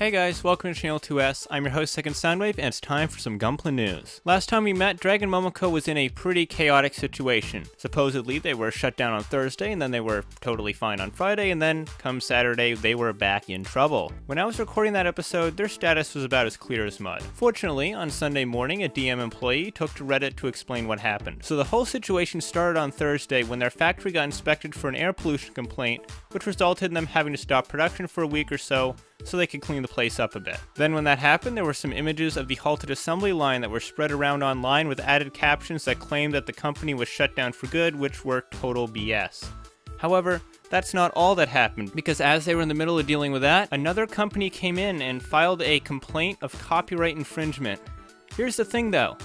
Hey guys, welcome to Channel 2S. I'm your host, Second Soundwave, and it's time for some Gunpla news. Last time we met, Dragon Momoko was in a pretty chaotic situation. Supposedly, they were shut down on Thursday, and then they were totally fine on Friday, and then, come Saturday, they were back in trouble. When I was recording that episode, their status was about as clear as mud. Fortunately, on Sunday morning, a DM employee took to Reddit to explain what happened. So the whole situation started on Thursday when their factory got inspected for an air pollution complaint, which resulted in them having to stop production for a week or so they could clean the place up a bit. Then when that happened, there were some images of the halted assembly line that were spread around online with added captions that claimed that the company was shut down for good, which were total BS. However, that's not all that happened, because as they were in the middle of dealing with that, another company came in and filed a complaint of copyright infringement. Here's the thing though,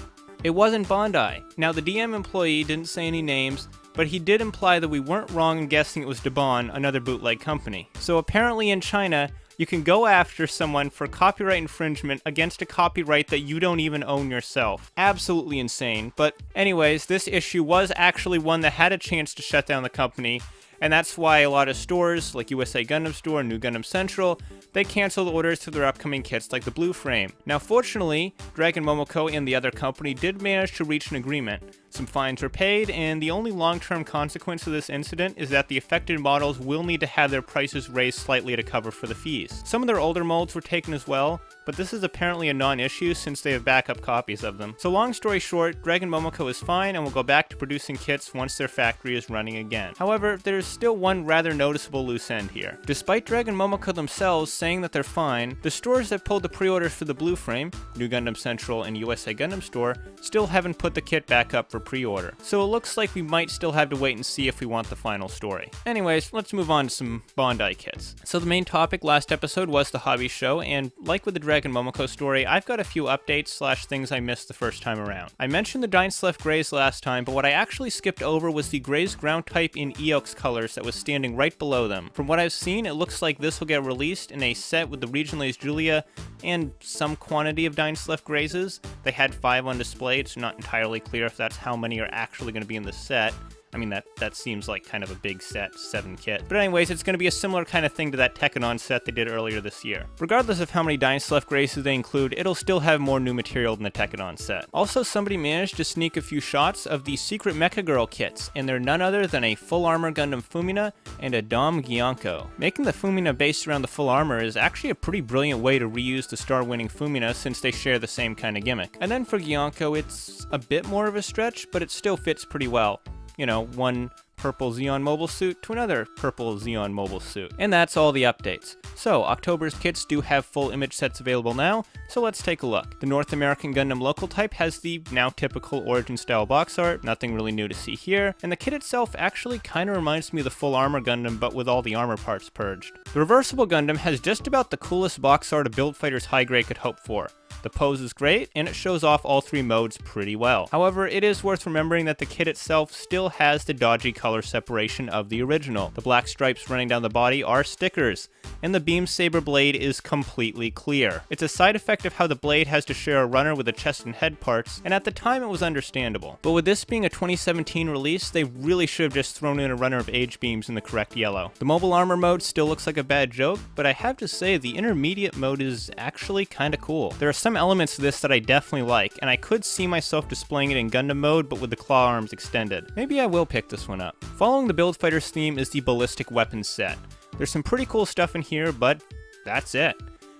it wasn't Bondi. Now the DM employee didn't say any names, but he did imply that we weren't wrong in guessing it was Debon, another bootleg company. So apparently in China, you can go after someone for copyright infringement against a copyright that you don't even own yourself. Absolutely insane. But anyways, this issue was actually one that had a chance to shut down the company, and that's why a lot of stores, like USA Gundam Store, New Gundam Central, they canceled orders to their upcoming kits like the Blue Frame. Now fortunately, Dragon Momoko and the other company did manage to reach an agreement. Some fines were paid, and the only long-term consequence of this incident is that the affected models will need to have their prices raised slightly to cover for the fees. Some of their older molds were taken as well, but this is apparently a non-issue since they have backup copies of them. So long story short, Dragon Momoko is fine and will go back to producing kits once their factory is running again. However, there is still one rather noticeable loose end here. Despite Dragon Momoko themselves saying that they're fine, the stores that pulled the pre-orders for the Blue Frame, New Gundam Central and USA Gundam Store, still haven't put the kit back up for pre-order. So it looks like we might still have to wait and see if we want the final story. Anyways, let's move on to some Bondi kits. So the main topic last episode was the hobby show, and like with the Dragon Momoko story, I've got a few updates / things I missed the first time around. I mentioned the Dynslef Greys last time, but what I actually skipped over was the Greys ground type in Eox colors that was standing right below them. From what I've seen, it looks like this will get released in a set with the Regionalized Julia and some quantity of Dynslef Greyses. They had 5 on display, it's not entirely clear if that's how many are actually going to be in the set. I mean, that seems like kind of a big set, 7 kit. But anyways, it's going to be a similar kind of thing to that Tekkanon set they did earlier this year. Regardless of how many Dynslef Graces they include, it'll still have more new material than the Tekkanon set. Also, somebody managed to sneak a few shots of the secret Mecha Girl kits, and they're none other than a full armor Gundam Fumina and a Dom Gyanko. Making the Fumina based around the full armor is actually a pretty brilliant way to reuse the star-winning Fumina since they share the same kind of gimmick. And then for Gyanko, it's a bit more of a stretch, but it still fits pretty well. You know, one purple Xeon mobile suit to another purple Xeon mobile suit. And that's all the updates. So, October's kits do have full image sets available now, so let's take a look. The North American Gundam local type has the now typical origin style box art, nothing really new to see here, and the kit itself actually kinda reminds me of the full armor Gundam but with all the armor parts purged. The reversible Gundam has just about the coolest box art a Build Fighters high grade could hope for. The pose is great, and it shows off all 3 modes pretty well. However, it is worth remembering that the kit itself still has the dodgy color separation of the original. The black stripes running down the body are stickers, and the beam saber blade is completely clear. It's a side effect of how the blade has to share a runner with the chest and head parts, and at the time it was understandable. But with this being a 2017 release, they really should have just thrown in a runner of age beams in the correct yellow. The mobile armor mode still looks like a bad joke, but I have to say the intermediate mode is actually kinda cool. There are some elements to this that I definitely like, and I could see myself displaying it in Gundam mode but with the claw arms extended. Maybe I will pick this one up. Following the Build Fighters theme is the ballistic weapons set. There's some pretty cool stuff in here, but that's it.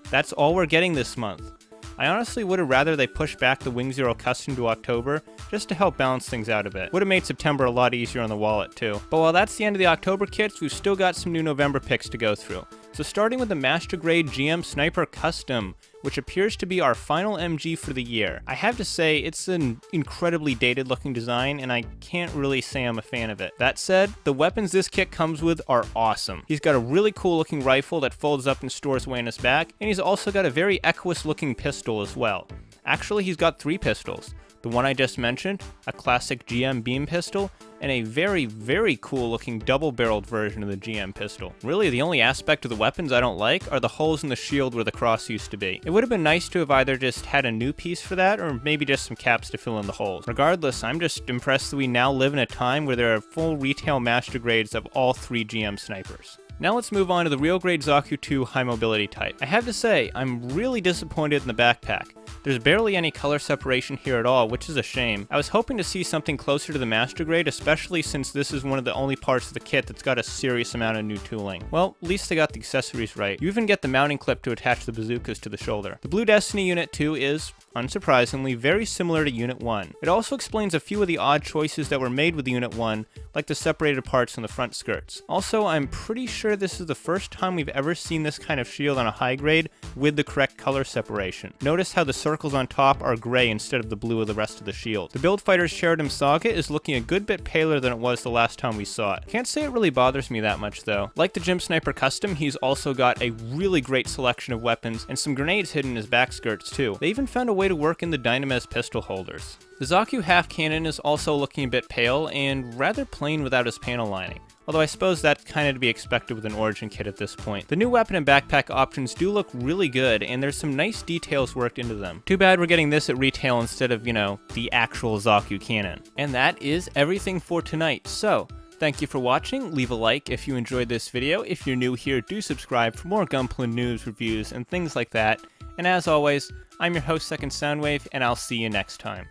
That's all we're getting this month. I honestly would have rather they pushed back the Wing Zero custom to October, just to help balance things out a bit. Would have made September a lot easier on the wallet too. But while that's the end of the October kits, we've still got some new November picks to go through. So starting with the Master Grade GM Sniper Custom, which appears to be our final MG for the year. I have to say, it's an incredibly dated looking design, and I can't really say I'm a fan of it. That said, the weapons this kit comes with are awesome. He's got a really cool looking rifle that folds up and stores away in his back, and he's also got a very equus looking pistol as well. Actually, he's got 3 pistols. The one I just mentioned, a classic GM beam pistol, and a very, very cool looking double-barreled version of the GM pistol. Really, the only aspect of the weapons I don't like are the holes in the shield where the cross used to be. It would have been nice to have either just had a new piece for that, or maybe just some caps to fill in the holes. Regardless, I'm just impressed that we now live in a time where there are full retail master grades of all 3 GM snipers. Now let's move on to the real grade Zaku 2 high mobility type. I have to say, I'm really disappointed in the backpack. There's barely any color separation here at all, which is a shame. I was hoping to see something closer to the master grade, especially since this is one of the only parts of the kit that's got a serious amount of new tooling. Well, at least they got the accessories right. You even get the mounting clip to attach the bazookas to the shoulder. The Blue Destiny Unit 2 is, unsurprisingly, very similar to Unit 1. It also explains a few of the odd choices that were made with Unit 1, like the separated parts on the front skirts. Also, I'm pretty sure this is the first time we've ever seen this kind of shield on a high grade with the correct color separation. Notice how the circles on top are gray instead of the blue of the rest of the shield. The Build Fighters Sheridan Saga is looking a good bit paler than it was the last time we saw it. Can't say it really bothers me that much though. Like the Gym Sniper Custom, he's also got a really great selection of weapons and some grenades hidden in his back skirts too. They even found a way to work in the Dynamez pistol holders. The Zaku half cannon is also looking a bit pale and rather plain without his panel lining. Although I suppose that's kind of to be expected with an Origin kit at this point. The new weapon and backpack options do look really good, and there's some nice details worked into them. Too bad we're getting this at retail instead of, you know, the actual Zaku cannon. And that is everything for tonight. So, thank you for watching. Leave a like if you enjoyed this video. If you're new here, do subscribe for more Gunpla news, reviews, and things like that. And as always, I'm your host, Second Soundwave, and I'll see you next time.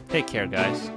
Take care, guys.